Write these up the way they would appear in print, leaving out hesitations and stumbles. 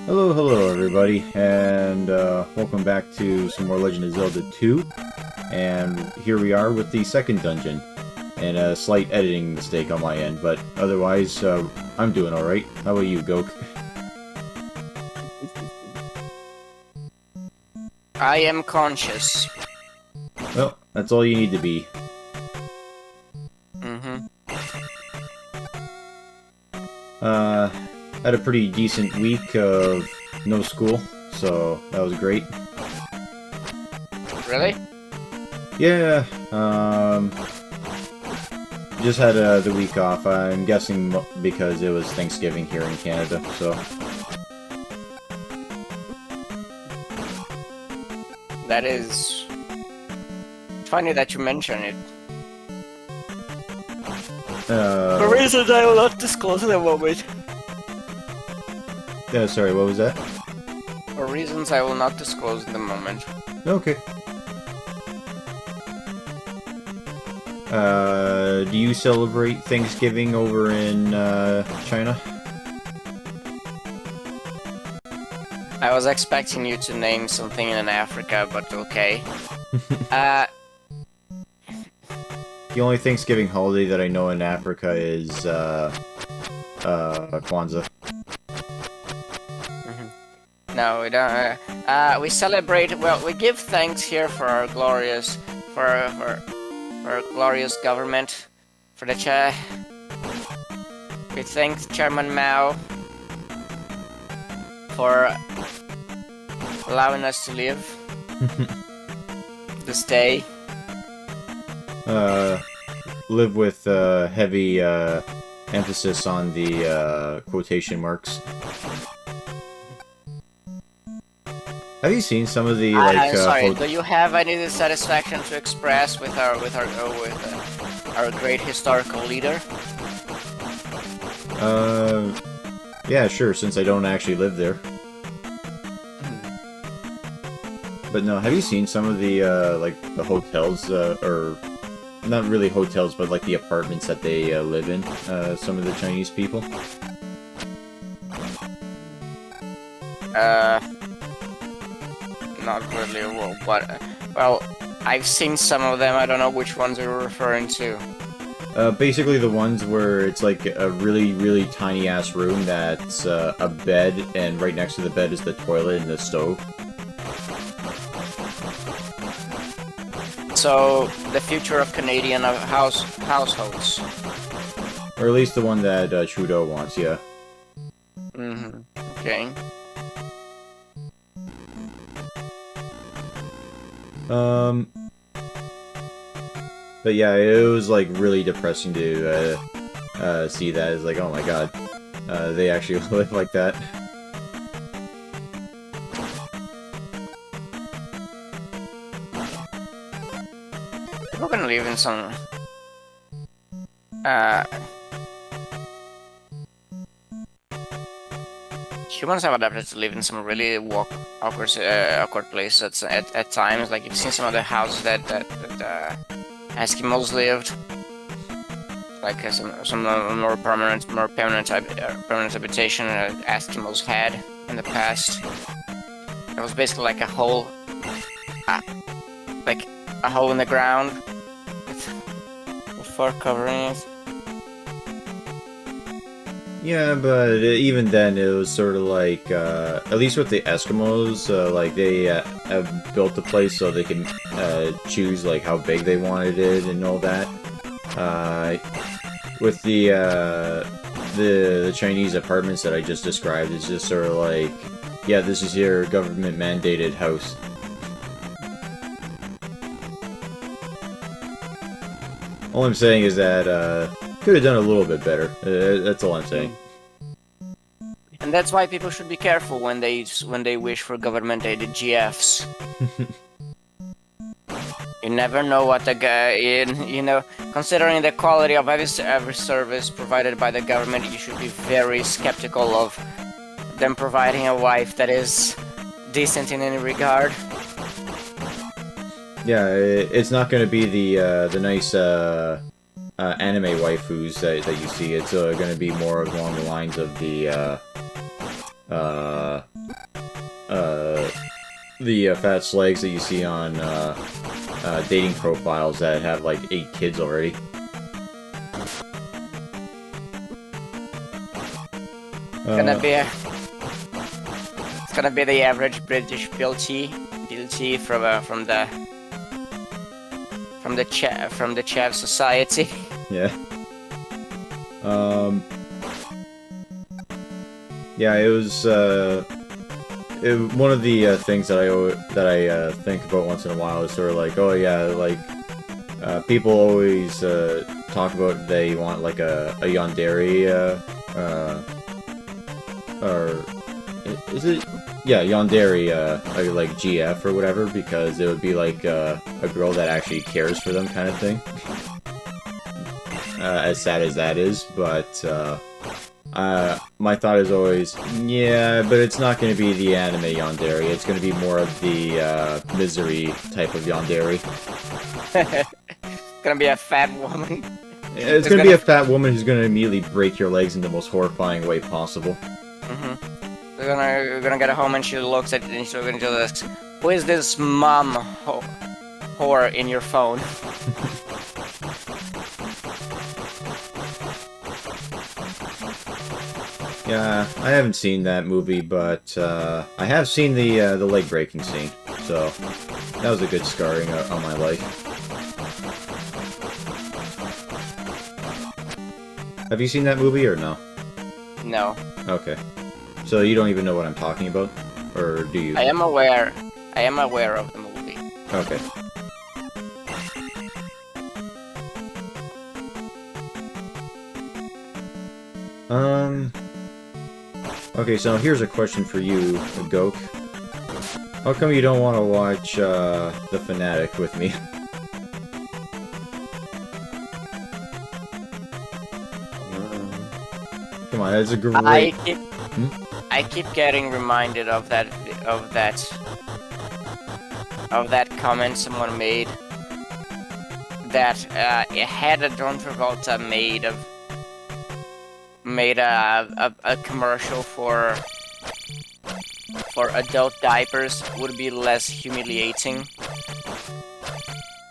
Hello, hello everybody, and welcome back to some more Legend of Zelda 2. And here we are with the second dungeon, and a slight editing mistake on my end, but otherwise, I'm doing alright. How about you, Gok? I am conscious. Well, that's all you need to be. Had a pretty decent week of no school, so that was great. Really? Yeah, just had the week off. I'm guessing because it was Thanksgiving here in Canada, so... That is... funny that you mention it. For reasons I will not disclose in a moment. Sorry, what was that? For reasons I will not disclose in the moment. Okay. Do you celebrate Thanksgiving over in, China? I was expecting you to name something in Africa, but okay. The only Thanksgiving holiday that I know in Africa is, Kwanzaa. No, we don't. We celebrate. Well, we give thanks here for our glorious, for our glorious government, for the We thank Chairman Mao for allowing us to live this day. Live with heavy emphasis on the quotation marks. Have you seen some of the like? Sorry. Do you have any dissatisfaction to express with our great historical leader? Yeah, sure. Since I don't actually live there. But no, have you seen some of the like the hotels or not really hotels, but like the apartments that they live in? Some of the Chinese people. Not really. Well, I've seen some of them. I don't know which ones you're referring to. Basically the ones where it's like a really, really tiny ass room that's a bed, and right next to the bed is the toilet and the stove. So, the future of Canadian households. Or at least the one that Trudeau wants, yeah. Okay. But yeah, it was like really depressing to see that. It's like, oh my god, they actually live like that. People can live in some... Humans have adapted to live in some really awkward places at times. Like, you've seen some of the houses that Eskimos lived. Like some more permanent habitation that Eskimos had in the past. It was basically like a hole... like a hole in the ground with fur covering it. Yeah, but even then, it was sort of like, at least with the Eskimos, like, they have built the place so they can choose, like, how big they wanted it and all that. With the Chinese apartments that I just described, it's just sort of like, yeah, this is your government-mandated house. All I'm saying is that, could have done a little bit better. That's all I'm saying. And that's why people should be careful when they wish for government-aided GFs. You never know what the guy, you know, considering the quality of every service provided by the government, you should be very skeptical of them providing a wife that is decent in any regard. Yeah, it's not going to be the nice anime waifus that you see. It's going to be more along the lines of the the fat slags that you see on dating profiles that have like 8 kids already. It's gonna be the average British guilty from the chef society. Yeah. Yeah, it was one of the things that I think about once in a while is sort of like, oh yeah, like people always talk about they want like a yandere or is it? Yeah, yandere like GF or whatever, because it would be like a girl that actually cares for them kind of thing. As sad as that is, but my thought is always, yeah, but it's not going to be the anime yandere. It's going to be more of the misery type of yandere. It's gonna be a fat woman. It's going to be a fat woman who's going to immediately break your legs in the most horrifying way possible. We're gonna get home and she looks at it and she's gonna do this. Who is this mom whore in your phone? Yeah, I haven't seen that movie, but I have seen the leg breaking scene, so that was a good scarring on my life. Have you seen that movie or no? No. Okay. So you don't even know what I'm talking about? Or do you? I am aware of the movie. Okay. Okay, so here's a question for you, Goke. How come you don't want to watch The Fanatic with me? Come on, that's a great... I keep getting reminded of that comment someone made that Hedda John Travolta made a commercial for adult diapers would be less humiliating.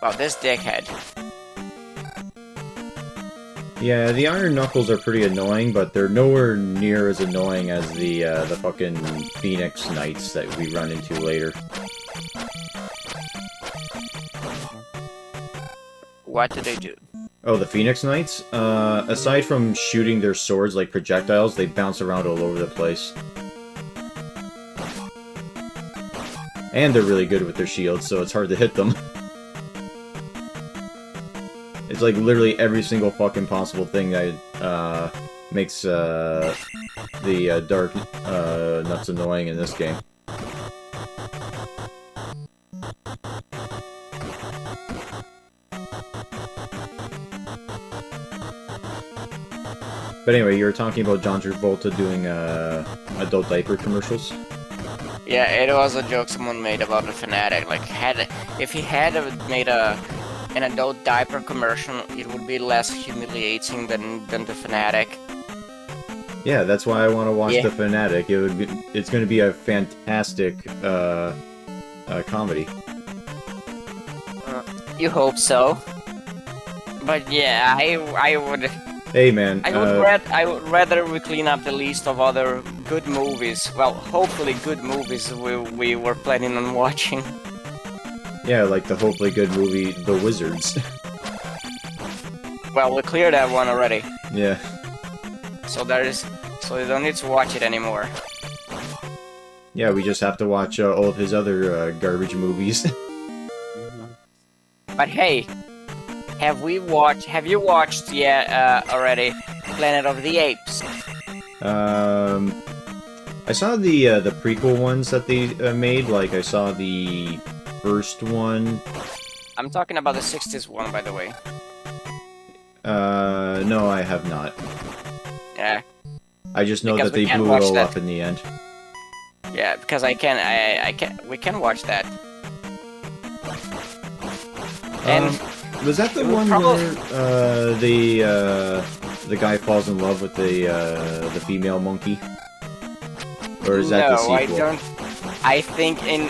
Wow, this dickhead. Yeah, the Iron Knuckles are pretty annoying, but they're nowhere near as annoying as the fucking Phoenix Knights that we run into later. What do they do? Oh, the Phoenix Knights? Aside from shooting their swords like projectiles, they bounce around all over the place. And they're really good with their shields, so it's hard to hit them. It's like literally every single fucking possible thing that makes the dark nuts annoying in this game. But anyway, you were talking about John Travolta doing adult diaper commercials? Yeah, it was a joke someone made about the Fanatic. Like, if he had made an adult diaper commercial, it would be less humiliating than the Fanatic. Yeah, that's why I want to watch The Fanatic. It's going to be a fantastic comedy. You hope so. But yeah, I would. Hey man, I would rather we clean up the list of other good movies. Well, hopefully good movies we were planning on watching. Yeah, like the hopefully good movie, The Wizards. Well, we cleared that one already. Yeah. So you don't need to watch it anymore. Yeah, we just have to watch all of his other garbage movies. But hey, have you watched yet already Planet of the Apes? I saw the prequel ones that they made. Like I saw the first one. I'm talking about the 60s one, by the way. No, I have not. Yeah. I just know that they blew it all up in the end. Yeah, because we can watch that. And was that the one where the guy falls in love with the female monkey? Or is that the sequel? I think in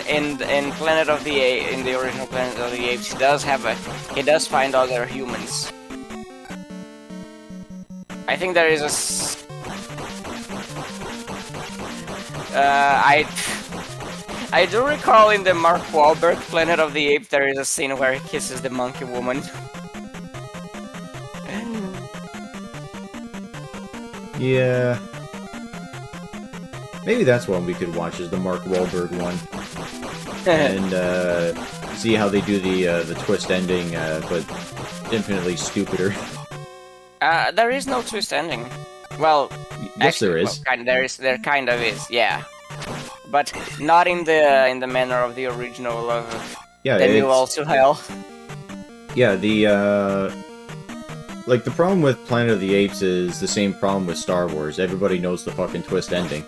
Planet of the Apes, in the original Planet of the Apes, he does find other humans. I think there is I do recall in the Mark Wahlberg Planet of the Apes there is a scene where he kisses the monkey woman. Yeah. Maybe that's one we could watch, is the Mark Wahlberg one. And see how they do the twist ending, but infinitely stupider. There is no twist ending. Well, yes, actually, there is. Well, there kind of is, yeah. But not in the manner of the original of Yeah, the new Also Hell. Yeah, like, the problem with Planet of the Apes is the same problem with Star Wars. Everybody knows the fucking twist ending.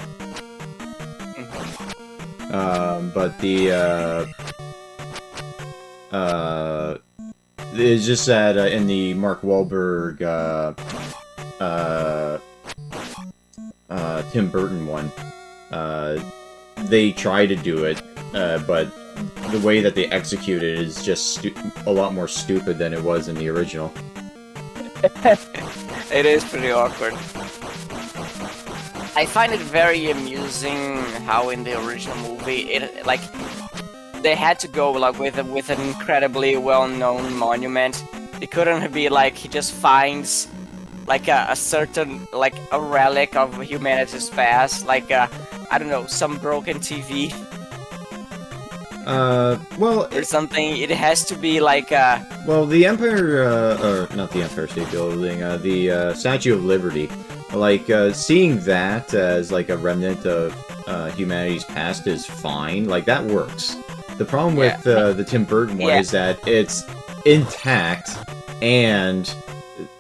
But it's just that in the Mark Wahlberg, Tim Burton one, they try to do it, but the way that they execute it is just a lot more stupid than it was in the original. It is pretty awkward. I find it very amusing how in the original movie, they had to go like with an incredibly well-known monument. It couldn't be like he just finds like a certain like a relic of humanity's past, like I don't know, some broken TV. Well, or something. It has to be like well, the Empire, or not the Empire State Building, the Statue of Liberty. Like, seeing that as like a remnant of humanity's past is fine. Like, that works. The problem with the Tim Burton one is that it's intact, and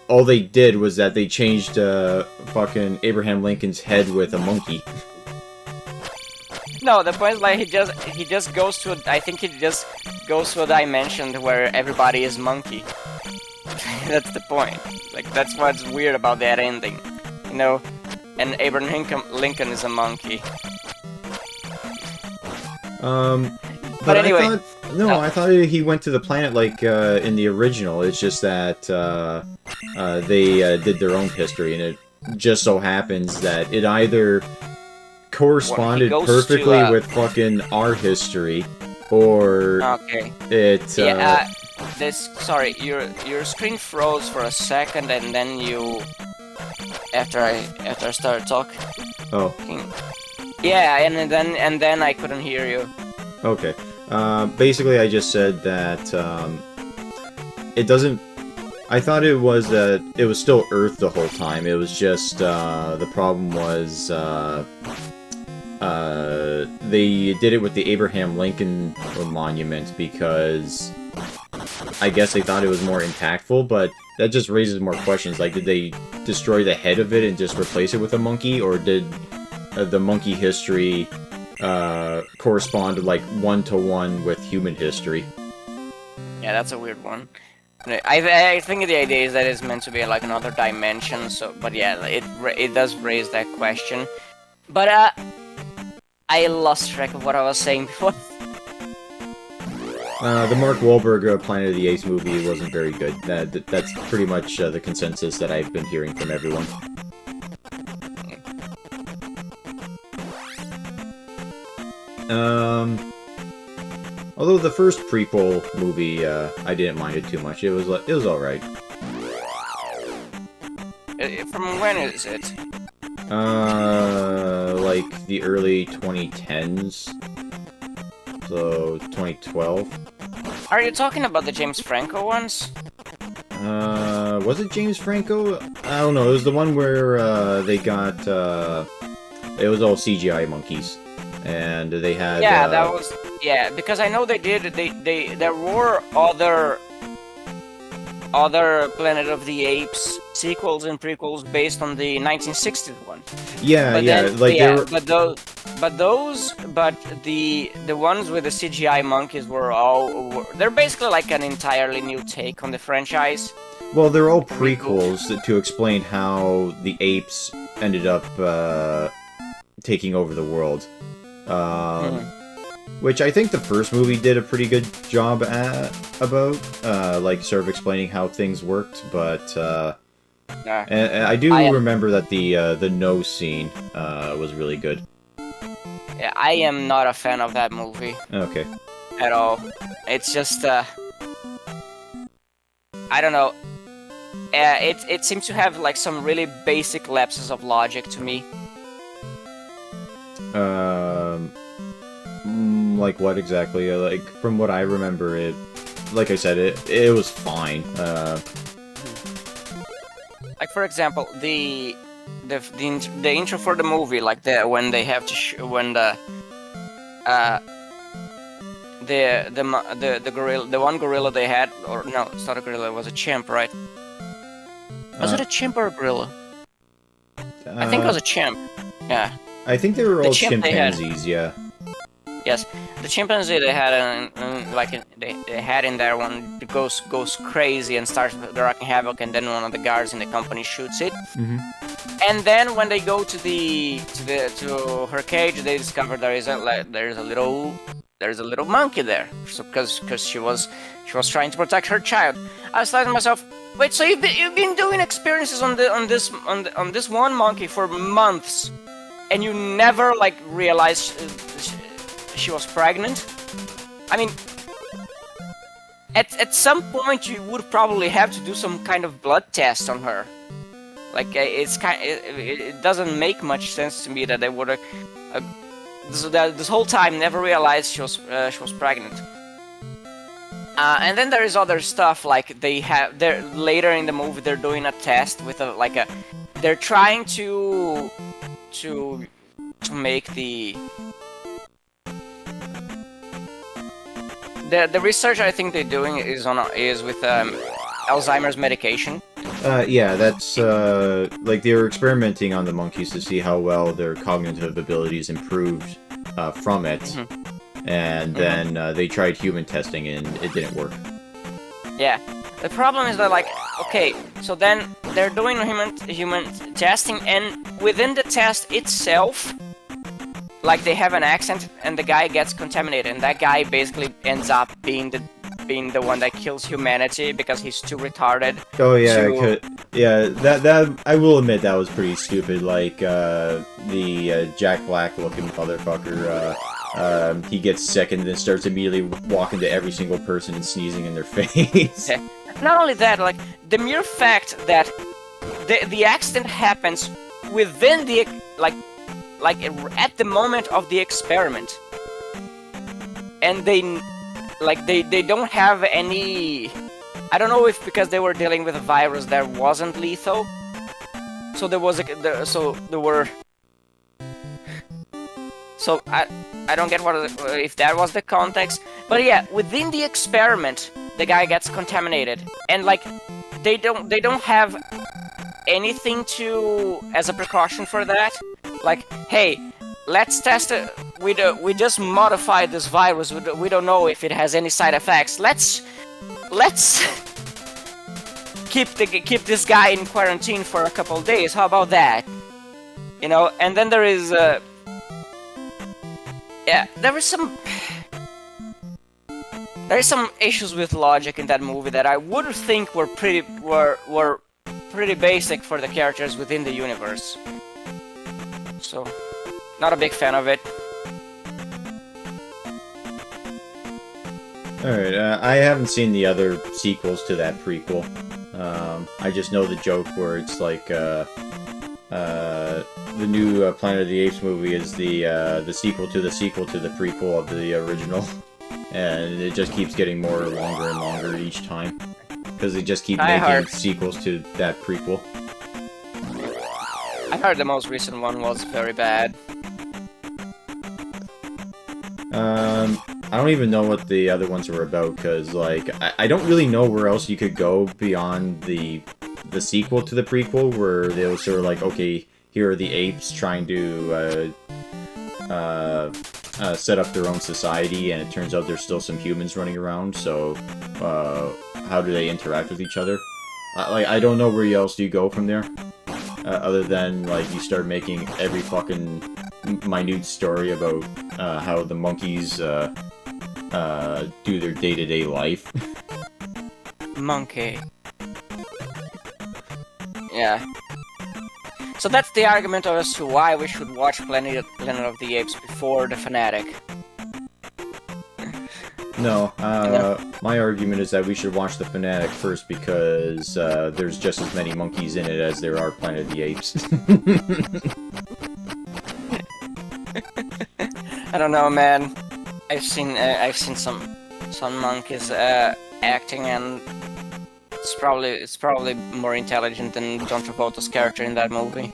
all they did was that they changed fucking Abraham Lincoln's head with a monkey. No, the point is like he just goes to I think he just goes to a dimension where everybody is monkey. That's the point. Like, that's what's weird about that ending, you know. And Abraham Lincoln is a monkey. But anyway, I thought he went to the planet like in the original. It's just that they did their own history, and it just so happens that it either corresponded perfectly with fucking our history, or it. Sorry, your screen froze for a second, and then you after I started talking. Oh. Yeah, and then I couldn't hear you. Okay. Basically, I just said that it doesn't. I thought it was still Earth the whole time. It was just the problem was they did it with the Abraham Lincoln monument because I guess they thought it was more impactful, but that just raises more questions. Like, did they destroy the head of it and just replace it with a monkey, or did the monkey history correspond like one-to-one with human history? Yeah, that's a weird one. I think the idea is that it's meant to be like another dimension. So, but yeah, it does raise that question. But I lost track of what I was saying before. The Mark Wahlberg Planet of the Apes movie wasn't very good. That's pretty much the consensus that I've been hearing from everyone. Although the first prequel movie, I didn't mind it too much. It was all right. From when is it? Like the early 2010s. So 2012. Are you talking about the James Franco ones? Was it James Franco? I don't know. It was the one where they got it was all CGI monkeys. And they had that was because I know they did there were other Planet of the Apes sequels and prequels based on the 1960s one. Yeah, but the ones with the CGI monkeys they're basically like an entirely new take on the franchise. Well, they're all prequels to explain how the apes ended up taking over the world. Which I think the first movie did a pretty good job about, like, sort of explaining how things worked, but, and I do remember that the nose scene, was really good. Yeah, I am not a fan of that movie. Okay. At all. It's just, I don't know. It seems to have, like, some really basic lapses of logic to me. Like what exactly? Like, from what I remember, like I said, it was fine. Like, for example, the intro for the movie, like when they have to when the gorilla, the one gorilla they had, or no, it's not a gorilla, it was a chimp, right? Was it a chimp or a gorilla? I think it was a chimp. Yeah. I think they were all chimpanzees. Yeah. Yes, the chimpanzee they had, they had in there one goes crazy and starts wreaking havoc, and then one of the guards in the company shoots it. Mm-hmm. And then when they go to her cage, they discover there's a little monkey there, so because she was trying to protect her child. I was thinking to myself, wait, so you've been doing experiences on this one monkey for months, and you never like realized she was pregnant? I mean, at some point you would probably have to do some kind of blood test on her. Like, it doesn't make much sense to me that they would this whole time never realized she was pregnant. And then there is other stuff, like they're later in the movie they're doing a test with they're trying to make the research I think they're doing is with Alzheimer's medication. Yeah, that's like they were experimenting on the monkeys to see how well their cognitive abilities improved from it. Mm-hmm. And then they tried human testing and it didn't work. Yeah. The problem is that, like, okay, so then they're doing human testing, and within the test itself, like, they have an accident and the guy gets contaminated, and that guy basically ends up being the one that kills humanity because he's too retarded. Oh yeah, that I will admit that was pretty stupid. Like the Jack Black looking motherfucker, he gets sick and then starts immediately walking to every single person and sneezing in their face. Yeah. Not only that, like the mere fact that the accident happens within the like at the moment of the experiment, and they don't have any. I don't know if because they were dealing with a virus that wasn't lethal, so there was So I don't get if that was the context, but yeah, within the experiment, the guy gets contaminated, and like they don't have anything as a precaution for that. Like, hey, let's test it. We just modified this virus. We don't know if it has any side effects. Let's keep this guy in quarantine for a couple of days. How about that? You know. And then there is there is some issues with logic in that movie that I would think were pretty basic for the characters within the universe. So, not a big fan of it. Alright, I haven't seen the other sequels to that prequel. I just know the joke where it's like, the new Planet of the Apes movie is the sequel to the prequel of the original. And it just keeps getting longer and longer each time. Because they just keep making sequels to that prequel. I heard the most recent one was very bad. I don't even know what the other ones were about, because, like, I don't really know where else you could go beyond the sequel to the prequel, where they were sort of like, okay, here are the apes trying to, set up their own society, and it turns out there's still some humans running around, so, how do they interact with each other? I don't know where else you go from there, other than, like, you start making every fucking minute story about how the monkeys do their day-to-day life. Monkey. Yeah. So that's the argument as to why we should watch Planet of the Apes before The Fanatic. No, my argument is that we should watch The Fanatic first because there's just as many monkeys in it as there are Planet of the Apes. I don't know, man. I've seen some monkeys acting, and it's probably more intelligent than John Travolta's character in that movie.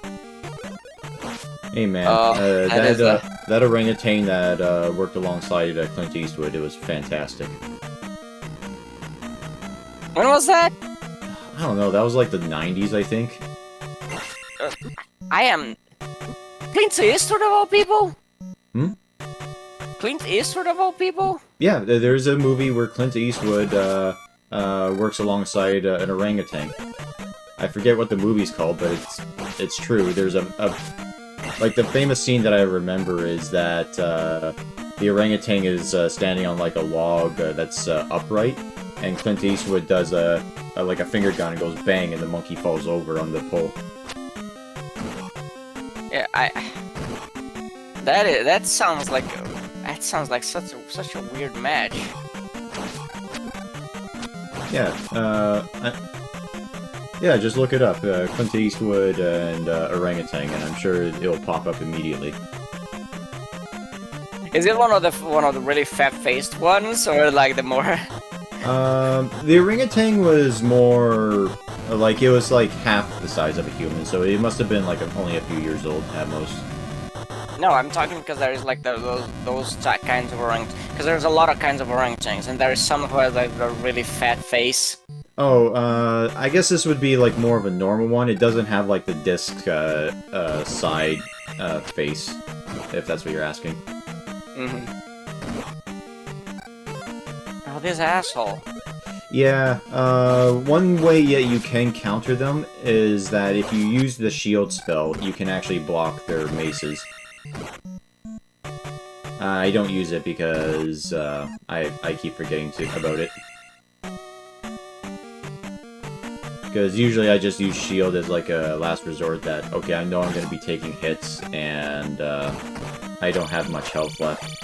Hey man, that orangutan that worked alongside Clint Eastwood, it was fantastic. When was that? I don't know, that was like the 90s, I think. I am... Clint Eastwood of all people? Hmm? Clint Eastwood of all people? Yeah, there's a movie where Clint Eastwood works alongside an orangutan. I forget what the movie's called, but it's true. There's like, the famous scene that I remember is that the orangutan is standing on like a log that's upright, and Clint Eastwood does like a finger gun and goes bang, and the monkey falls over on the pole. Yeah, that sounds like such a weird match. Yeah, yeah, just look it up, Clint Eastwood and orangutan, and I'm sure it'll pop up immediately. Is it one of the really fat-faced ones, or like the more? The orangutan was more like, it was like half the size of a human, so it must have been like only a few years old at most. No, I'm talking because there's like those kinds of orangutans. Because there's a lot of kinds of orangutans, and there's some who have like a really fat face. Oh, I guess this would be like more of a normal one. It doesn't have like the disc side face, if that's what you're asking. Mm-hmm. Oh, this asshole. Yeah, one way you can counter them is that if you use the shield spell, you can actually block their maces. I don't use it because I keep forgetting about it. Because usually I just use shield as like a last resort that, okay, I know I'm going to be taking hits, and I don't have much health left.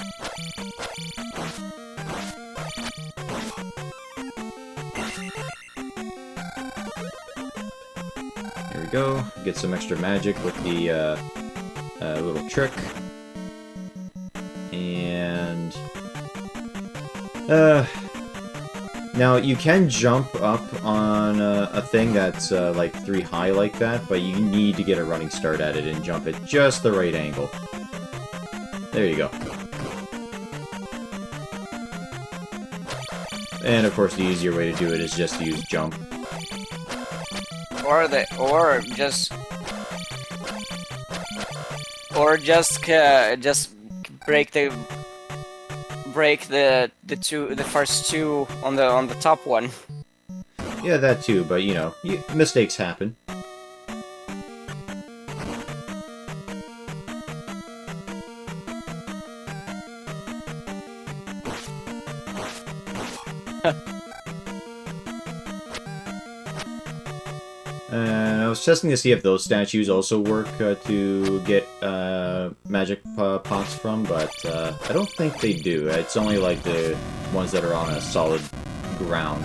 There we go. Get some extra magic with the little trick. And now you can jump up on a thing that's like 3 high like that, but you need to get a running start at it and jump at just the right angle. There you go. And of course the easier way to do it is just to use jump. Or just break the first two on the top one. Yeah, that too, but you know, mistakes happen. And I was testing to see if those statues also work to get magic pots from, but I don't think they do. It's only like the ones that are on a solid ground.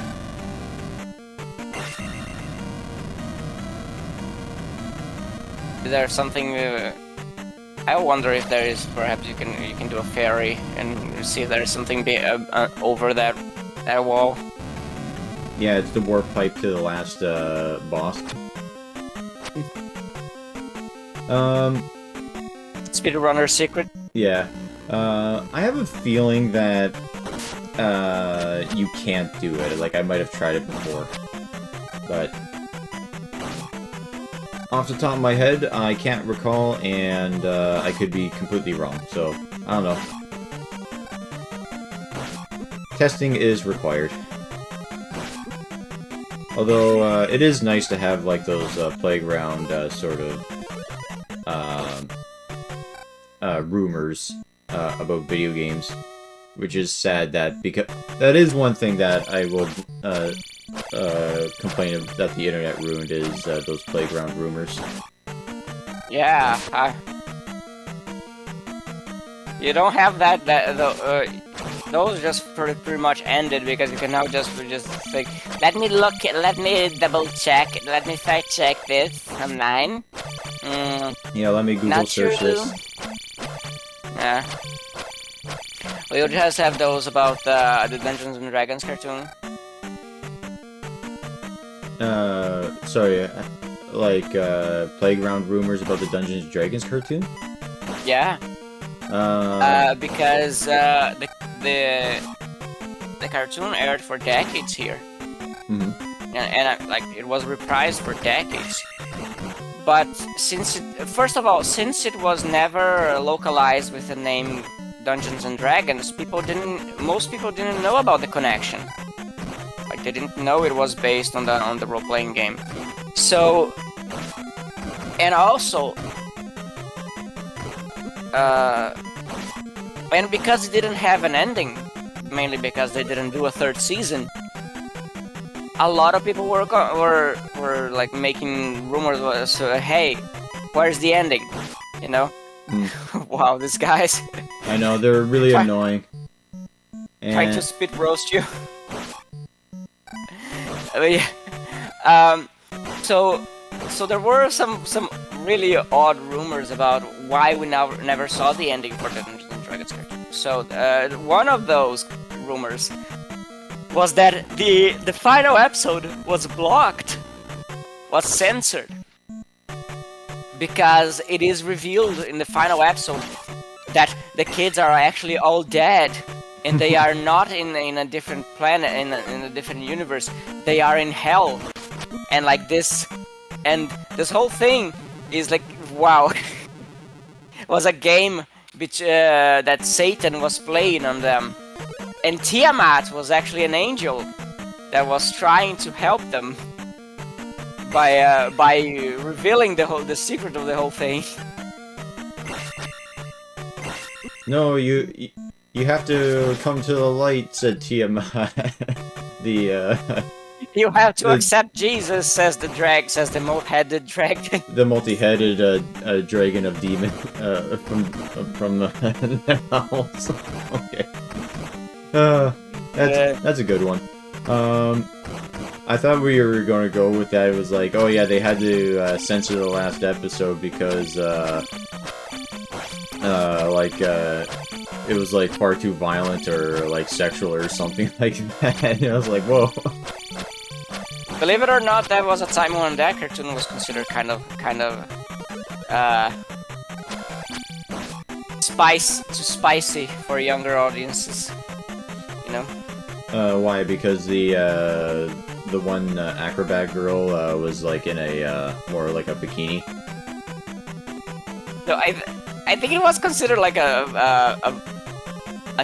Is there something? I wonder if there is. Perhaps you can do a fairy and see if there is something over that wall. Yeah, it's the warp pipe to the last boss. Speedrunner secret? Yeah. I have a feeling that you can't do it. Like, I might have tried it before. But off the top of my head, I can't recall, and I could be completely wrong. So, I don't know. Testing is required. Although, it is nice to have, like, those playground sort of rumors about video games, which is sad. Because that is one thing that I will complain of, that the internet ruined, is those playground rumors. Yeah, you don't have that. Those just pretty much ended because you can now just think, let me double check, let me fact check this online. Yeah, let me Google search this. Yeah. We would just have those about the Dungeons and Dragons cartoon. Sorry, like playground rumors about the Dungeons and Dragons cartoon? Yeah. Because the cartoon aired for decades here. Mm-hmm. And like it was reprised for decades. But since it was never localized with the name Dungeons and Dragons, most people didn't know about the connection. Like they didn't know it was based on the role-playing game. So, and also, and because it didn't have an ending, mainly because they didn't do a third season, a lot of people were like making rumors. So hey, where's the ending? You know? Wow, these guys. I know, they're really annoying. Trying to spit roast you. So there were some really odd rumors about why we never saw the ending for the Dungeons and Dragons cartoon. So one of those rumors was that the final episode was blocked, was censored, because it is revealed in the final episode that the kids are actually all dead, and they are not in a different planet, in a different universe. They are in hell, and like this, and this whole thing is like, wow, was a game which that Satan was playing on them, and Tiamat was actually an angel that was trying to help them by revealing the secret of the whole thing. No, you have to come to the light, said Tiamat. You have to accept Jesus, says the multi-headed dragon. The multi-headed dragon of demon from the house. Okay. That's a good one. I thought we were going to go with that. It was like, oh yeah, they had to censor the last episode because it was like far too violent or like sexual or something like that. And I was like, whoa. Believe it or not, that was a time when that cartoon was considered kind of spicy for younger audiences. You know? Why? Because the one acrobat girl was like in a more like a bikini. No, I think it was considered like a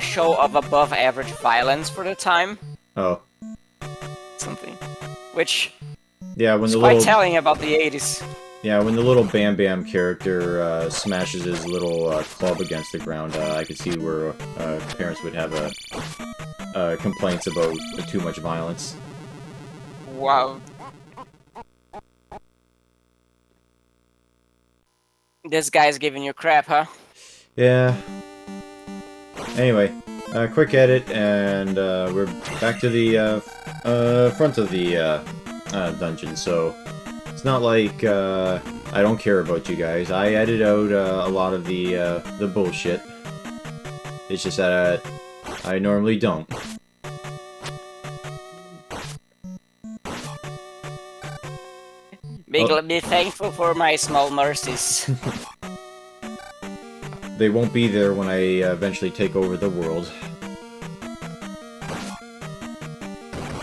show of above average violence for the time. Oh. Something. Which is quite telling about the 80s. Yeah, when the little Bam Bam character smashes his little club against the ground, I could see where parents would have complaints about too much violence. Wow. This guy's giving you crap, huh? Yeah. Anyway, quick edit, and we're back to the front of the dungeon, so it's not like I don't care about you guys. I edit out a lot of the bullshit. It's just that I normally don't. Be thankful for my small mercies. They won't be there when I eventually take over the world.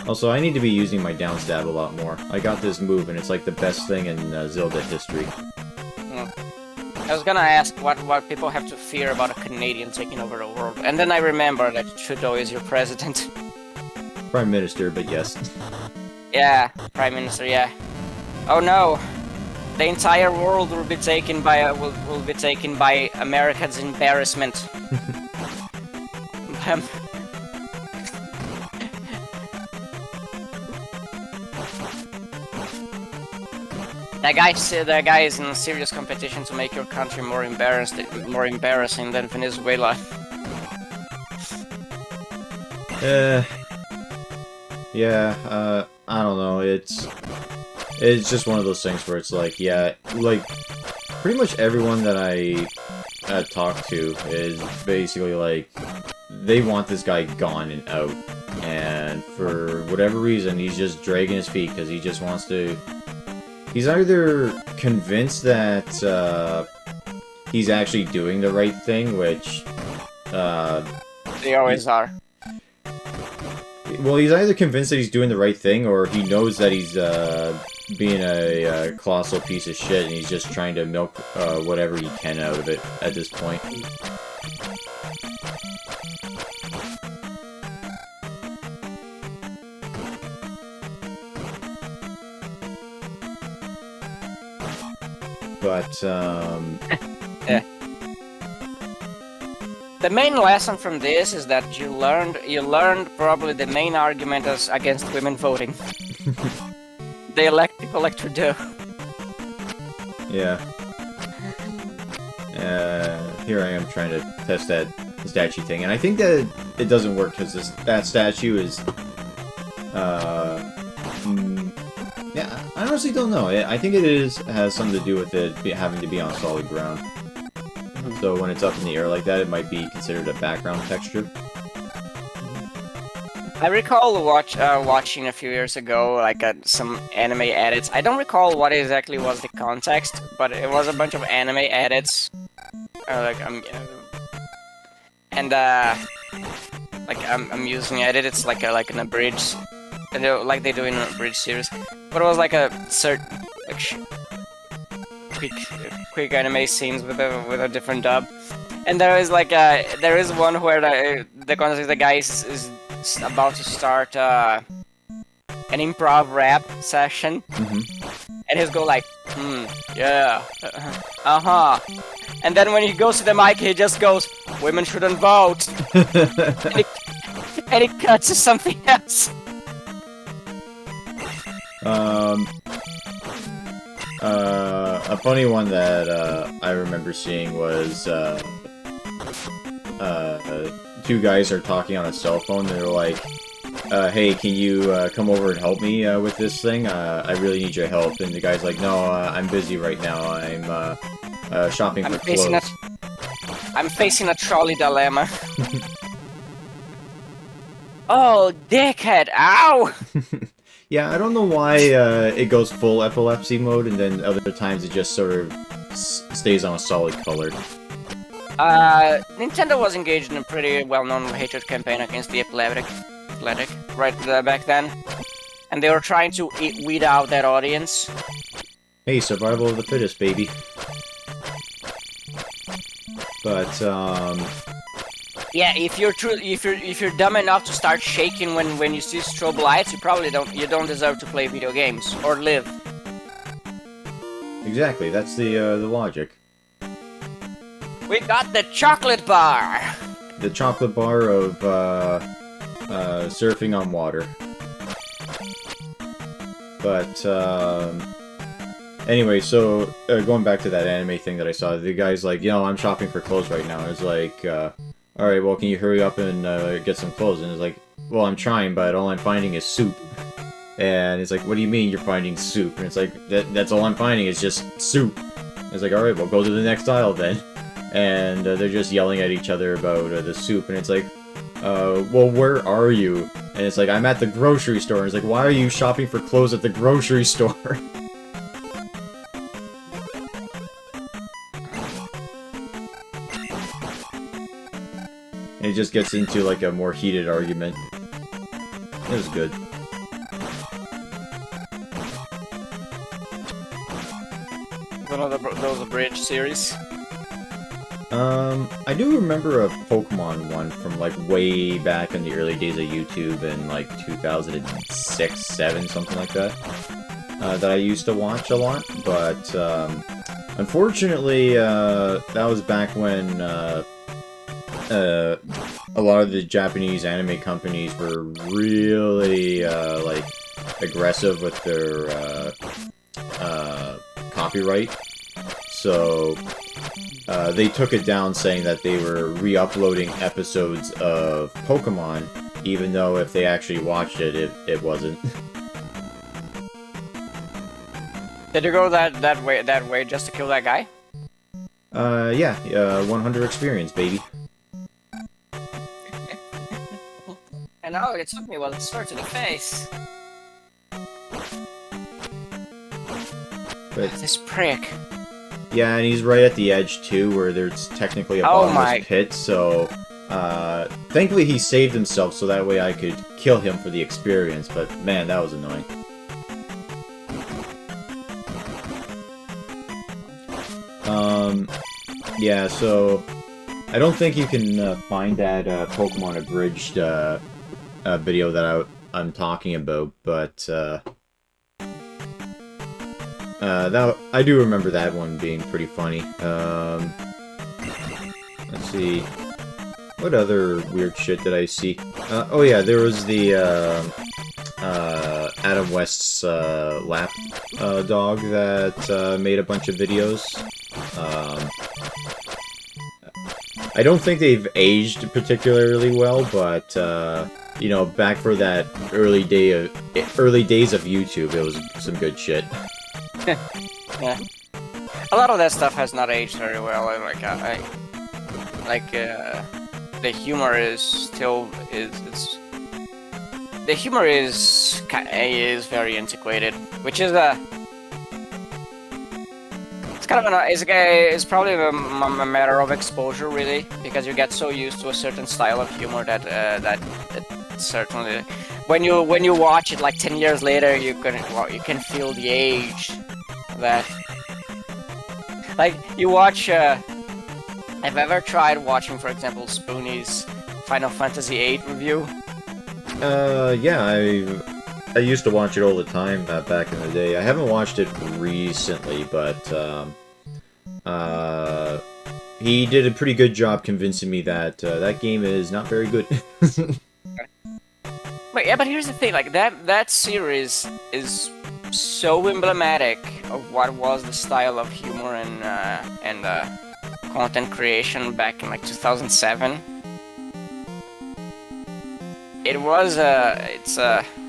Also, I need to be using my down stab a lot more. I got this move, and it's like the best thing in Zelda history. I was gonna ask what people have to fear about a Canadian taking over the world, and then I remember that Trudeau is your president. Prime Minister, but yes. Yeah, Prime Minister, yeah. Oh no! The entire world will be taken by will be taken by America's embarrassment. The guy is in serious competition to make your country more embarrassing than Venezuela. Yeah, I don't know, it's just one of those things where it's like, yeah, like, pretty much everyone that I talk to is basically like, they want this guy gone and out, and for whatever reason, he's just dragging his feet, because he just wants to... He's either convinced that, he's actually doing the right thing, which, They always are. Well, he's either convinced that he's doing the right thing, or he knows that he's, being a colossal piece of shit, and he's just trying to milk, whatever he can out of it at this point. But, Yeah. The main lesson from this is that you learned probably the main argument as against women voting. They elect people like Trudeau. yeah. Here I am trying to test that statue thing, and I think that it doesn't work because that statue is, yeah, I honestly don't know. I think it has something to do with it having to be on solid ground. So when it's up in the air like that, it might be considered a background texture. I recall watching a few years ago, like some anime edits. I don't recall what exactly was the context, but it was a bunch of anime edits. I'm using edit. It's like an abridged, and like they do in an abridged series. But it was like a quick anime scenes with a different dub. And there is one where the context is the guy is about to start an improv rap session, and he's go like, yeah, and then when he goes to the mic, he just goes, "Women shouldn't vote," and it cuts to something else. A funny one that I remember seeing was two guys are talking on a cell phone. They're like, "Hey, can you come over and help me with this thing? I really need your help." And the guy's like, "No, I'm busy right now. I'm shopping for clothes." I'm facing a trolley dilemma. Oh, dickhead! Ow! Yeah, I don't know why it goes full epilepsy mode, and then other times it just sort of stays on a solid color. Nintendo was engaged in a pretty well-known hatred campaign against the epileptic right back then, and they were trying to weed out that audience. Hey, survival of the fittest, baby. But yeah, if you're dumb enough to start shaking when you see strobe lights, you don't deserve to play video games or live. Exactly, that's the logic. We got the chocolate bar. The chocolate bar of surfing on water. But anyway, so going back to that anime thing that I saw, the guy's like, I'm shopping for clothes right now. I was like, alright, well, can you hurry up and get some clothes? And it's like, well, I'm trying, but all I'm finding is soup. And it's like, what do you mean you're finding soup? And it's like, that's all I'm finding is just soup. And it's like, alright, well, go to the next aisle then. And they're just yelling at each other about the soup. And it's like, well, where are you? And it's like, I'm at the grocery store. And it's like, why are you shopping for clothes at the grocery store? And it just gets into like a more heated argument. It was good. One of those abridged series. I do remember a Pokemon one from like way back in the early days of YouTube in like 2006, 7, something like that. that I used to watch a lot, but unfortunately, that was back when a lot of the Japanese anime companies were really like aggressive with their copyright. So they took it down, saying that they were re-uploading episodes of Pokemon, even though if they actually watched it, it wasn't. Did you go that way just to kill that guy? Yeah, 100 experience, baby. And oh, it took me a sword to the face. But this prick. yeah, and he's right at the edge too, where there's technically a bottomless pit. So, thankfully he saved himself, so that way I could kill him for the experience. But man, that was annoying. Yeah, so I don't think you can find that Pokemon abridged video that I'm talking about, but that I do remember that one being pretty funny. Let's see, what other weird shit did I see? Oh yeah, there was the Adam West's lap dog that made a bunch of videos. I don't think they've aged particularly well, but you know, back for that early days of YouTube, it was some good shit. Yeah. A lot of that stuff has not aged very well. The humor is still the humor is very antiquated, which is it's kind of it's probably a matter of exposure, really, because you get so used to a certain style of humor that certainly when you watch it like 10 years later, you can feel the age that, like, you watch. Have you ever tried watching, for example, Spoonie's Final Fantasy VIII review? Yeah, I used to watch it all the time back in the day. I haven't watched it recently, but he did a pretty good job convincing me that that game is not very good. But here's the thing: like that series is so emblematic of what was the style of humor and content creation back in like 2007. It was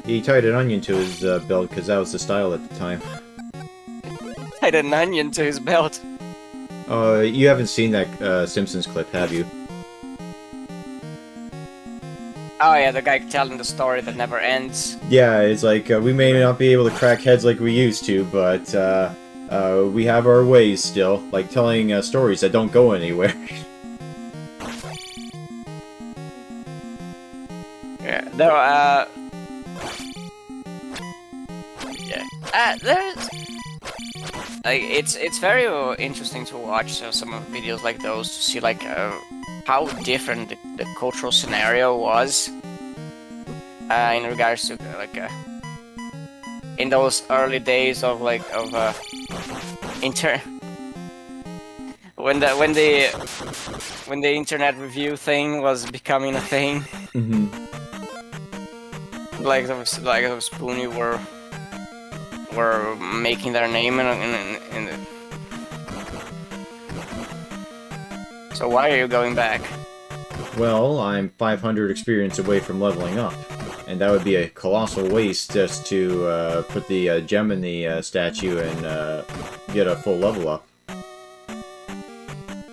He tied an onion to his belt because that was the style at the time. Tied an onion to his belt. You haven't seen that Simpsons clip, have you? Oh yeah, the guy telling the story that never ends. Yeah, it's like, we may not be able to crack heads like we used to, but we have our ways still, like telling stories that don't go anywhere. Yeah, no, yeah, there's, like, it's very interesting to watch some of the videos like those to see like how different the cultural scenario was in regards to like in those early days of like when the internet review thing was becoming a thing. Mm-hmm. Like Spoonie were making their name in the... So why are you going back? Well, I'm 500 experience away from leveling up, and that would be a colossal waste just to put the gem in the statue and get a full level up.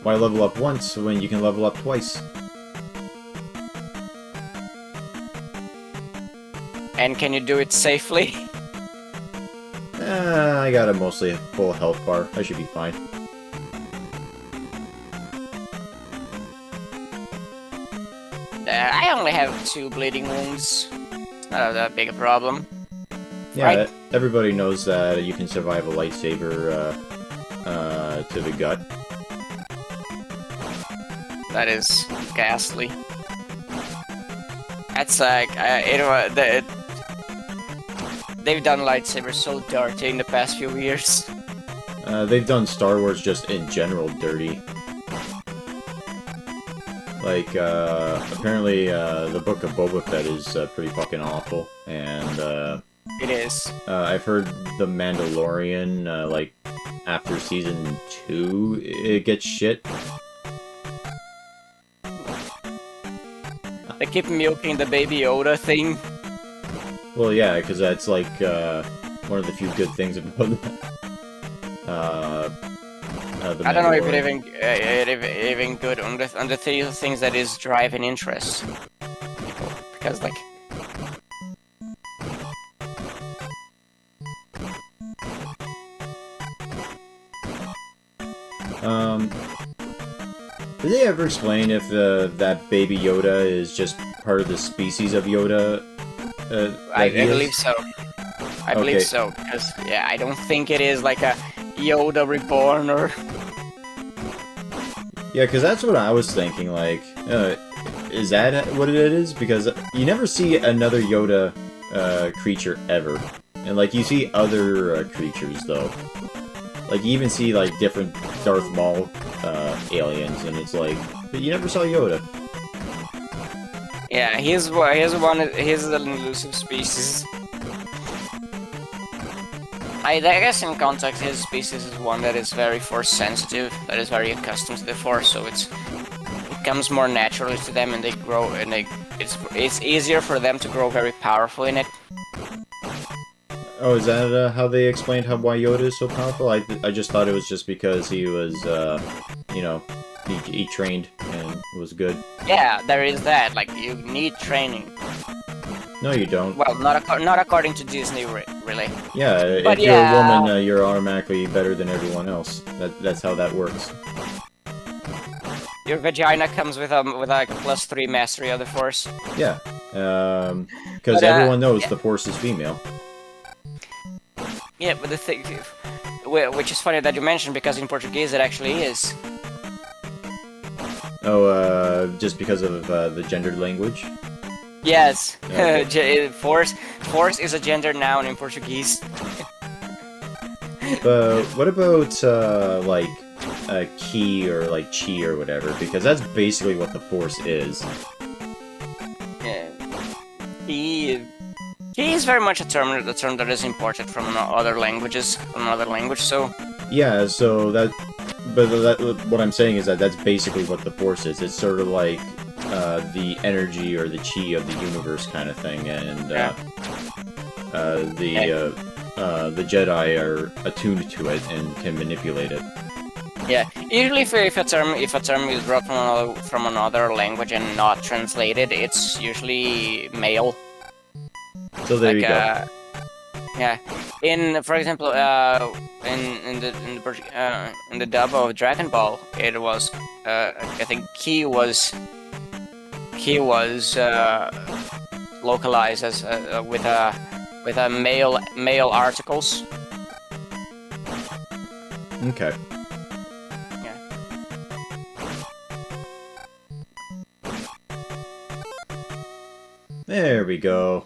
Why level up once when you can level up twice? And can you do it safely? I got a mostly full health bar. I should be fine. I only have 2 bleeding wounds. It's not that big a problem. Yeah, right? Everybody knows that you can survive a lightsaber to the gut. That is ghastly. That's like they've done lightsabers so dirty in the past few years. They've done Star Wars just in general dirty. Like, apparently, the Book of Boba Fett is pretty fucking awful, and, It is. I've heard The Mandalorian, like, after Season 2, it gets shit. They keep milking the Baby Yoda thing. Well, yeah, because that's, like, one of the few good things about The I don't know if Mandalorian. it even good on the things that is driving interest. Because like Did they ever explain if that Baby Yoda is just part of the species of Yoda? I believe so. I believe so, because yeah, I don't think it is like a Yoda reborn or. Yeah, because that's what I was thinking. Like, is that what it is? Because you never see another Yoda creature ever, and like you see other creatures though. Like you even see like different Darth Maul aliens, and it's like, but you never saw Yoda. Yeah, he's an elusive species. I guess in context, his species is one that is very force sensitive, that is very accustomed to the force, so it comes more naturally to them, and they grow, and it's easier for them to grow very powerful in it. Oh, is that how they explained why Yoda is so powerful? I just thought it was just because he was, you know, he trained and was good. Yeah, there is that. Like, you need training. No, you don't. Well, not according to Disney, really. Yeah, But if you're yeah. a woman, you're automatically better than everyone else. That's how that works. Your vagina comes with like a +3 mastery of the force. Yeah, because everyone knows the Force is female. Yeah, but the thing, which is funny that you mentioned, because in Portuguese it actually is. Oh, just because of the gendered language? Yes, Okay. force is a gender noun in Portuguese. But what about like ki or like chi or whatever? Because that's basically what the Force is. Yeah. He is very much a term that is imported from other languages, another language. So Yeah, so that. But what I'm saying is that that's basically what the Force is. It's sort of like the energy or the chi of the universe kind of thing, and the Jedi are attuned to it and can manipulate it. yeah, usually if a term is brought from another language and not translated, it's usually male. So there Like you go. yeah, for example, in the dub of Dragon Ball, it was I think Ki was localized as with a male articles. Okay. Yeah. There we go.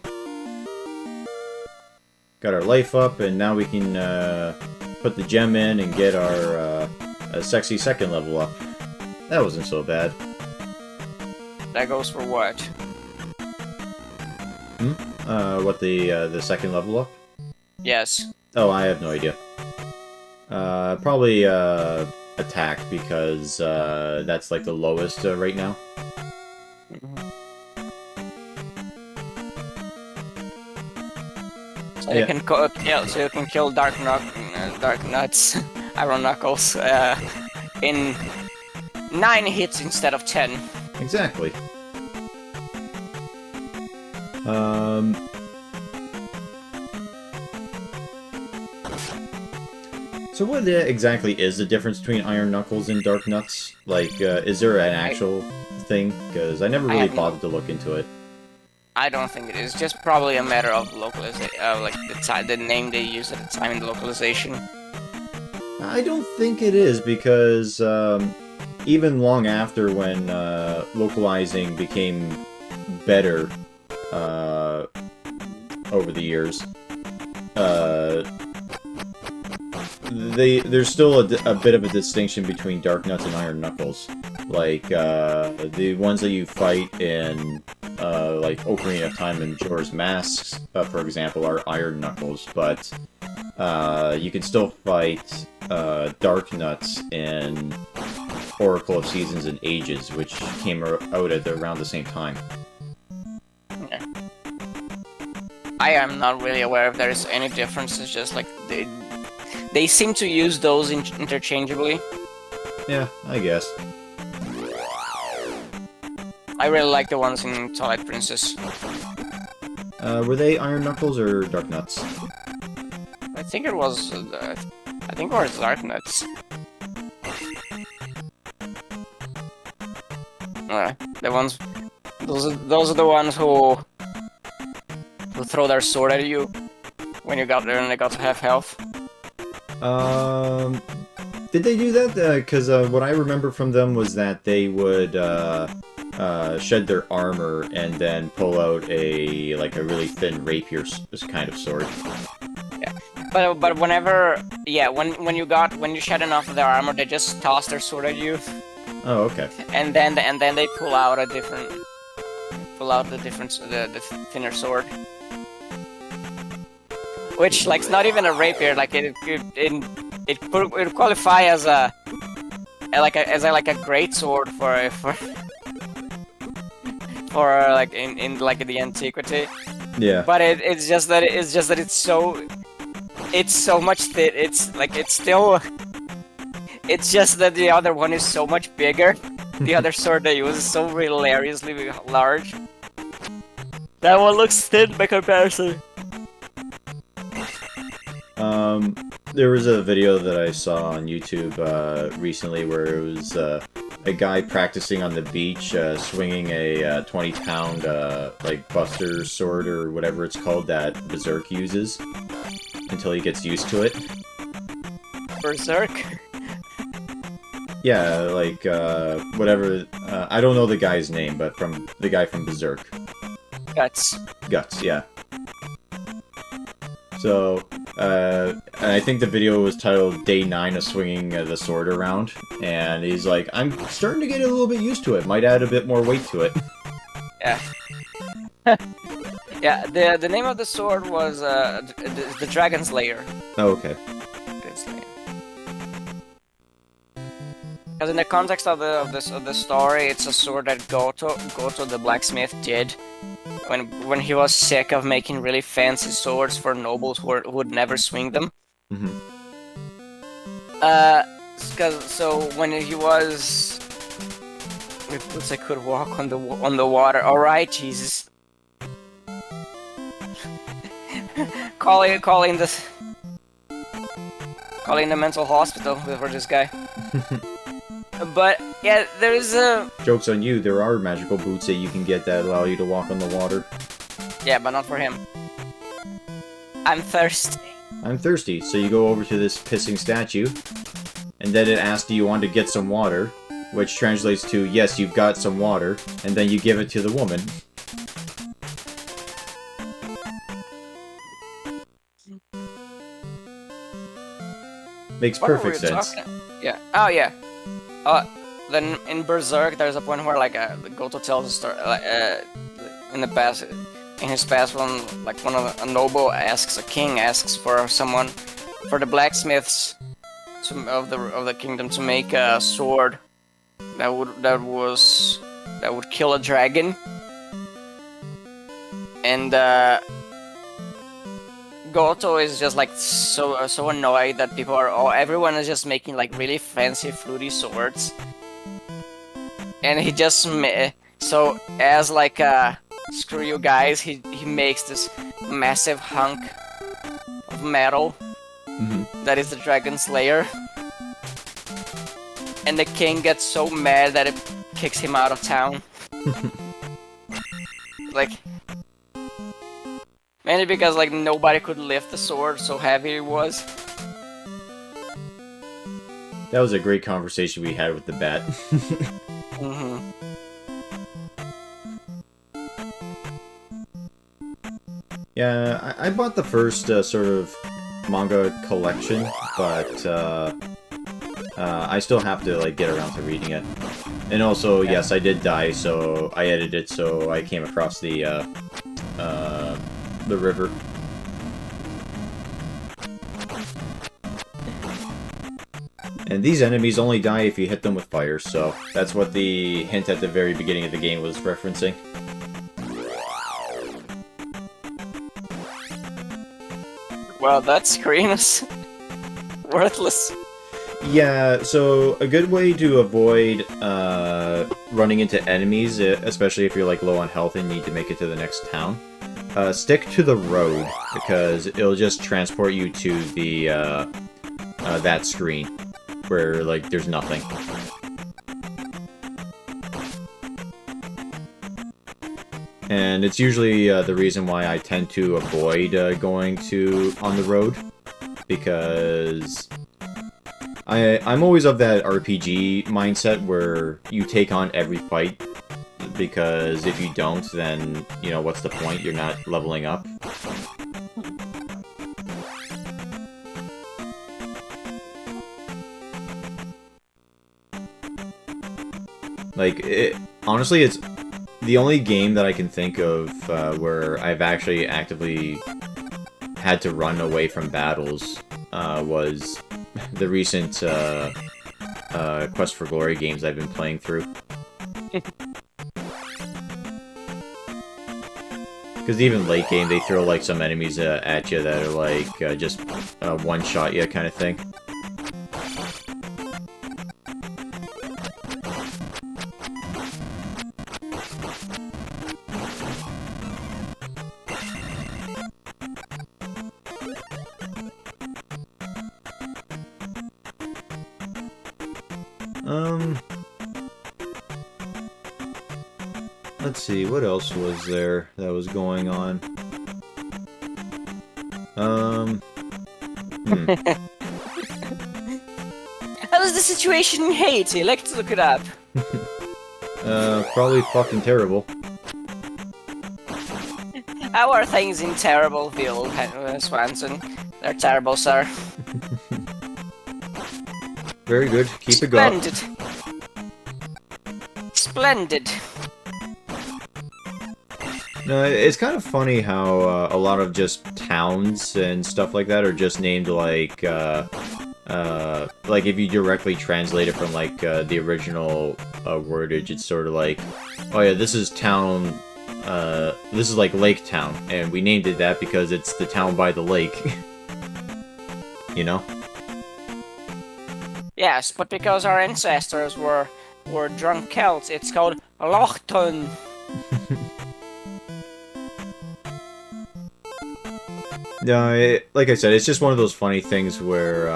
Got our life up, and now we can put the gem in and get our a sexy second level up. That wasn't so bad. That goes for what? What the second level up? Yes. Oh, I have no idea. Probably attack, because that's like the lowest right now. So Yeah. you can kill Dark Nuts, Iron Knuckles, in 9 hits instead of 10. Exactly. So what exactly is the difference between Iron Knuckles and Dark Nuts? Like, is there an actual thing? Because I never really bothered to look into it. I don't think it is. Just probably a matter of localization, like the name they use at the time in the localization. I don't think it is, because even long after, when localizing became better over the years, there's still a bit of a distinction between Dark Nuts and Iron Knuckles. Like, the ones that you fight in, like, Ocarina of Time and Majora's Masks, for example, are Iron Knuckles, but, you can still fight, Dark Nuts in Oracle of Seasons and Ages, which came out at around the same time. Yeah. I am not really aware if there's any difference. It's just like they seem to use those interchangeably. Yeah, I guess. I really like the ones in Twilight Princess. Were they Iron Knuckles or Dark Nuts? I think it was. I think it was Dark Nuts. The ones. Those are the ones who throw their sword at you when you got there and they got to half health. Did they do that? Because what I remember from them was that they would shed their armor and then pull out a really thin rapier kind of sword. Yeah, but whenever when you shed enough of their armor, they just toss their sword at you. Oh, okay. And then they pull out the thinner sword. Which, like, it's not even a rapier. Like, it could qualify as a great sword for like in the antiquity. Yeah. But it's just that it's so much thin. It's just that the other one is so much bigger. The other sword they use is so hilariously large. That one looks thin by comparison. There was a video that I saw on YouTube recently where it was a guy practicing on the beach swinging a 20-pound like Buster sword or whatever it's called that Berserk uses until he gets used to it. Berserk? Yeah, like whatever. I don't know the guy's name, but from the guy from Berserk. Guts. Guts, yeah. So, I think the video was titled Day 9 of Swinging the Sword Around, and he's like, I'm starting to get a little bit used to it, might add a bit more weight to it. Yeah. Yeah, the name of the sword was the Dragon Slayer. Oh, okay. Because in the context of the story, it's a sword that Goto the blacksmith did when he was sick of making really fancy swords for nobles who would never swing them. Mm-hmm. So when he was, with boots I could walk on the water. All right, Jesus. calling the mental hospital for this guy. But yeah, there's a... Joke's on you, there are magical boots that you can get that allow you to walk on the water. Yeah, but not for him. I'm thirsty. I'm thirsty, so you go over to this pissing statue, and then it asks, do you want to get some water? Which translates to, yes, you've got some water, and then you give it to the woman. Makes perfect sense. Yeah. Oh, yeah. Then in Berserk, there's a point where Goto tells a story in his past when a noble asks, a king asks for the blacksmiths of the kingdom to make a sword that would kill a dragon, and Goto is just so annoyed that everyone is just making really fancy fruity swords, and he just so as screw you guys, he makes this massive hunk of metal that is the Dragon Slayer, and the king gets so mad that it kicks him out of town. Mainly because nobody could lift the sword, so heavy it was. That was a great conversation we had with the bat. Mm-hmm. Yeah, I bought the first sort of manga collection, but I still have to like get around to reading it. And also, yes, I did die, so I edited it so I came across the river. And these enemies only die if you hit them with fire, so that's what the hint at the very beginning of the game was referencing. Well, that screen is worthless. Yeah, so a good way to avoid running into enemies, especially if you're like low on health and need to make it to the next town, stick to the road, because it'll just transport you to the that screen where like there's nothing. And it's usually the reason why I tend to avoid going on the road, because I'm always of that RPG mindset where you take on every fight, because if you don't, then, you know, what's the point? You're not leveling up. Like, honestly, it's the only game that I can think of where I've actually actively had to run away from battles was the recent Quest for Glory games I've been playing through. Because even late game, they throw like some enemies at you that are like just one-shot you kind of thing. Let's see, what else was there that was going on? How is the situation in Haiti? Let's look it up. Probably fucking terrible. How are things in Terribleville, Swanson? They're terrible, sir. Very good, keep it going. Splendid. Splendid. No, it's kind of funny how a lot of just towns and stuff like that are just named like if you directly translate it from like the original wordage, it's sort of like, oh yeah, this is town, this is like Lake Town, and we named it that because it's the town by the lake. You know? Yes, but because our ancestors were drunk Celts, it's called Lochton. No, like I said, it's just one of those funny things where,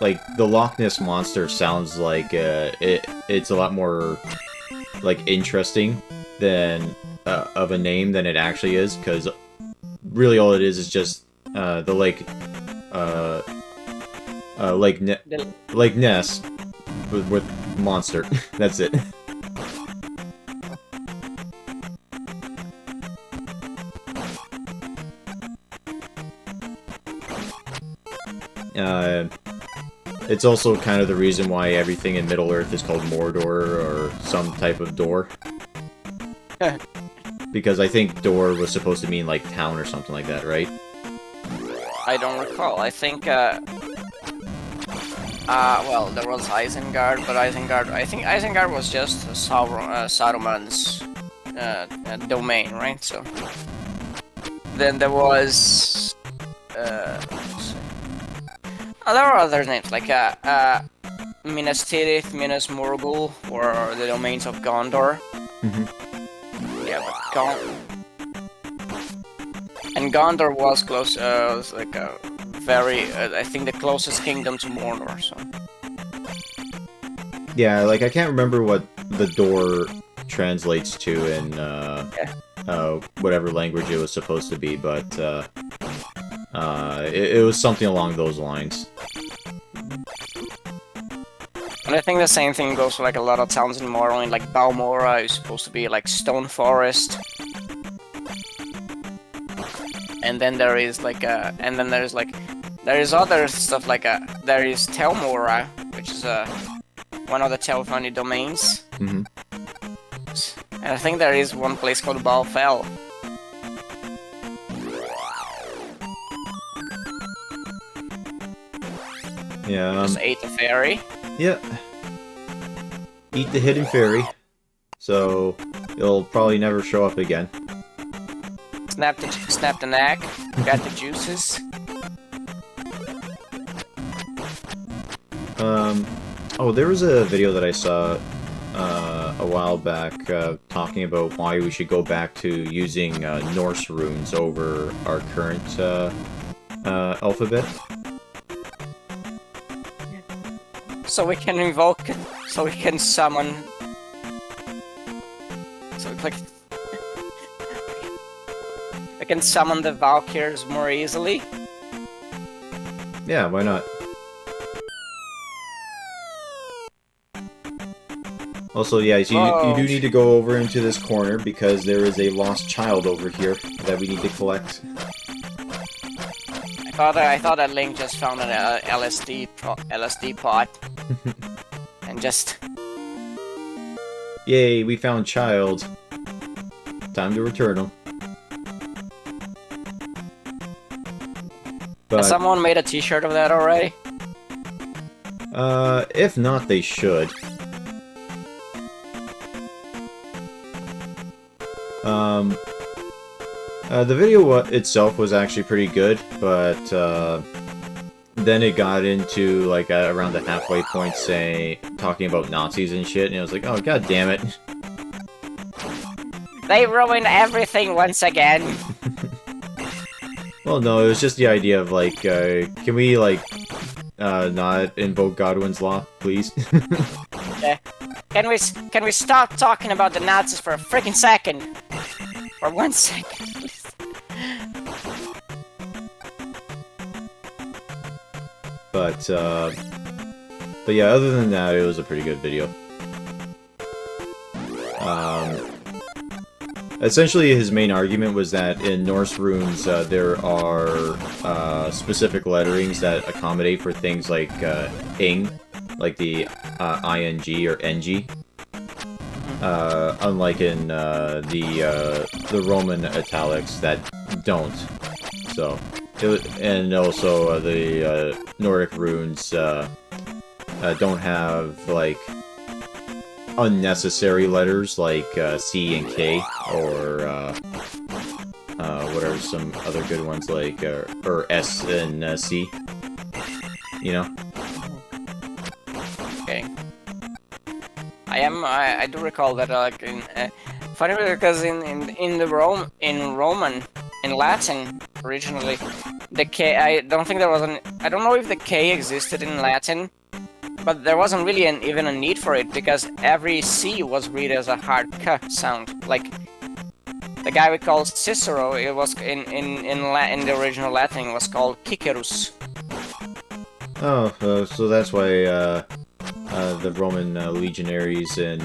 like, the Loch Ness Monster sounds like, it's a lot more, like, interesting than, of a name than it actually is, because really all it is just, the lake, Lake Ness with monster. That's it. It's also kind of the reason why everything in Middle-earth is called Mordor, or some type of door. Because I think door was supposed to mean, like, town or something like that, right? I don't recall. I think, well, there was Isengard, but I think Isengard was just Saruman's domain, right? So then there was there were other names like Minas Tirith, Minas Morgul were the domains of Gondor. Yeah, but and Gondor was close, was like a very, I think the closest kingdom to Mordor, so. Yeah, like, I can't remember what the door translates to in, whatever language it was supposed to be, but, it was something along those lines. And I think the same thing goes for, like, a lot of towns in Morrowind, like Balmora is supposed to be, like, Stone Forest. and then there is like there is other stuff like there is Telmora, which is one of the telephony domains. Mm-hmm. And I think there is one place called Balfell. Yeah. Just ate a fairy. Yeah. Eat the hidden fairy. So it'll probably never show up again. Snap the neck. Got the juices. Oh, there was a video that I saw a while back talking about why we should go back to using Norse runes over our current alphabet. So we can invoke, so we can summon. So it's like we can summon the Valkyrs more easily. Yeah, why not? Also, yeah, so you do need to go over into this corner because there is a lost child over here that we need to collect. I thought that Link just found an LSD pot and just. Yay, we found child. Time to return him. But, has someone made a T-shirt of that already? If not, they should. The video itself was actually pretty good, but then it got into like around the halfway point, talking about Nazis and shit, and I was like, oh god damn it! They ruined everything once again. Well, no, it was just the idea of like, can we like not invoke Godwin's law, please? Yeah. Can we stop talking about the Nazis for a freaking second? For 1 second, please. But yeah, other than that, it was a pretty good video. Essentially, his main argument was that in Norse runes, there are specific letterings that accommodate for things like ing, like the ing or ng. Unlike in the Roman italics that don't. So, and also the Nordic runes don't have like unnecessary letters like C and K, or what are some other good ones like or S and C. You know. Okay. I do recall that like funny because in Latin originally the K, I don't know if the K existed in Latin, but there wasn't really even a need for it because every C was read as a hard K sound. Like the guy we call Cicero, it was in the original Latin it was called Cicerus. Oh, so that's why the Roman legionaries in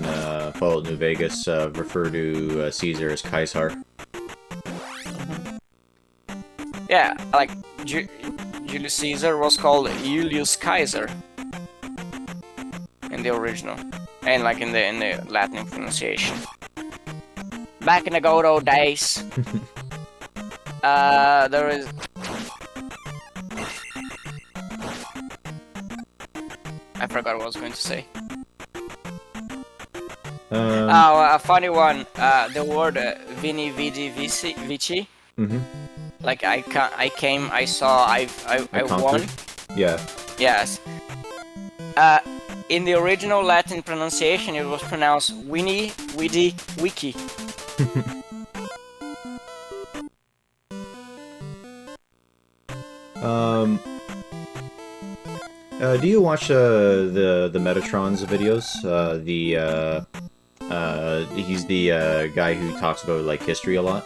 Fallout New Vegas refer to Caesar as Caesar. Yeah, like Julius Caesar was called Julius Caesar in the original, and like in the Latin pronunciation. Back in the good old days, there is. I forgot what I was going to say. A funny one. The word Vini Vidi Vici. Mm-hmm. Like I came, I saw, I won. Yeah. Yes. In the original Latin pronunciation, it was pronounced Winnie, Widdy, Wiki. Do you watch the Metatron's videos? He's the guy who talks about like history a lot.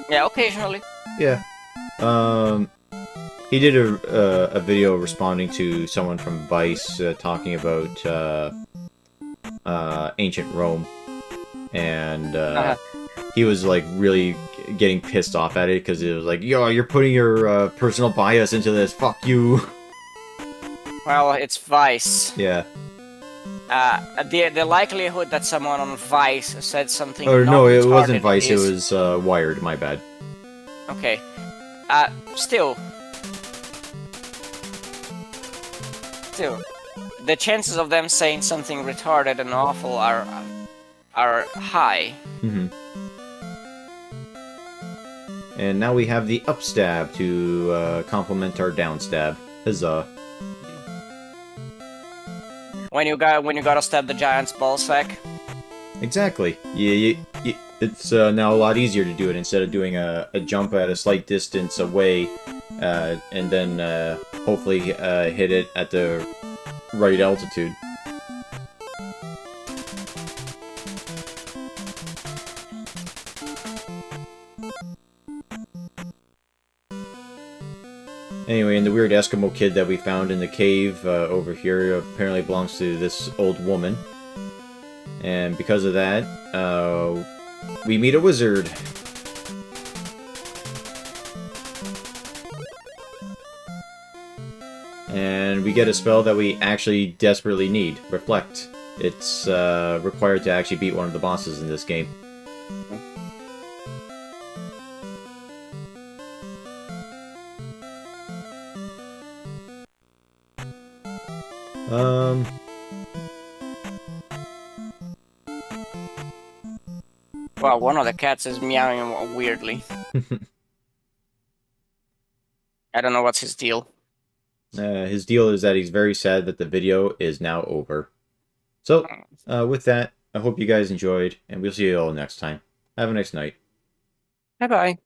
Yeah, occasionally. Yeah. He did a video responding to someone from Vice talking about ancient Rome, and he was like really getting pissed off at it because it was like, yo, you're putting your personal bias into this. Fuck you. Well, it's Vice. Yeah. The likelihood that someone on Vice said something Or not no, it retarded wasn't Vice. is... It was Wired. My bad. Okay. Still, the chances of them saying something retarded and awful are high. Mm-hmm. And now we have the upstab to complement our downstab. Huzzah! When you gotta stab the giant's ballsack. Exactly. It's now a lot easier to do it instead of doing a jump at a slight distance away, and then hopefully hit it at the right altitude. Anyway, and the weird Eskimo kid that we found in the cave over here apparently belongs to this old woman. And because of that, we meet a wizard. And we get a spell that we actually desperately need, Reflect. It's required to actually beat one of the bosses in this game. Well, one of the cats is meowing weirdly. I don't know what's his deal. His deal is that he's very sad that the video is now over. So, with that, I hope you guys enjoyed, and we'll see you all next time. Have a nice night. Bye-bye.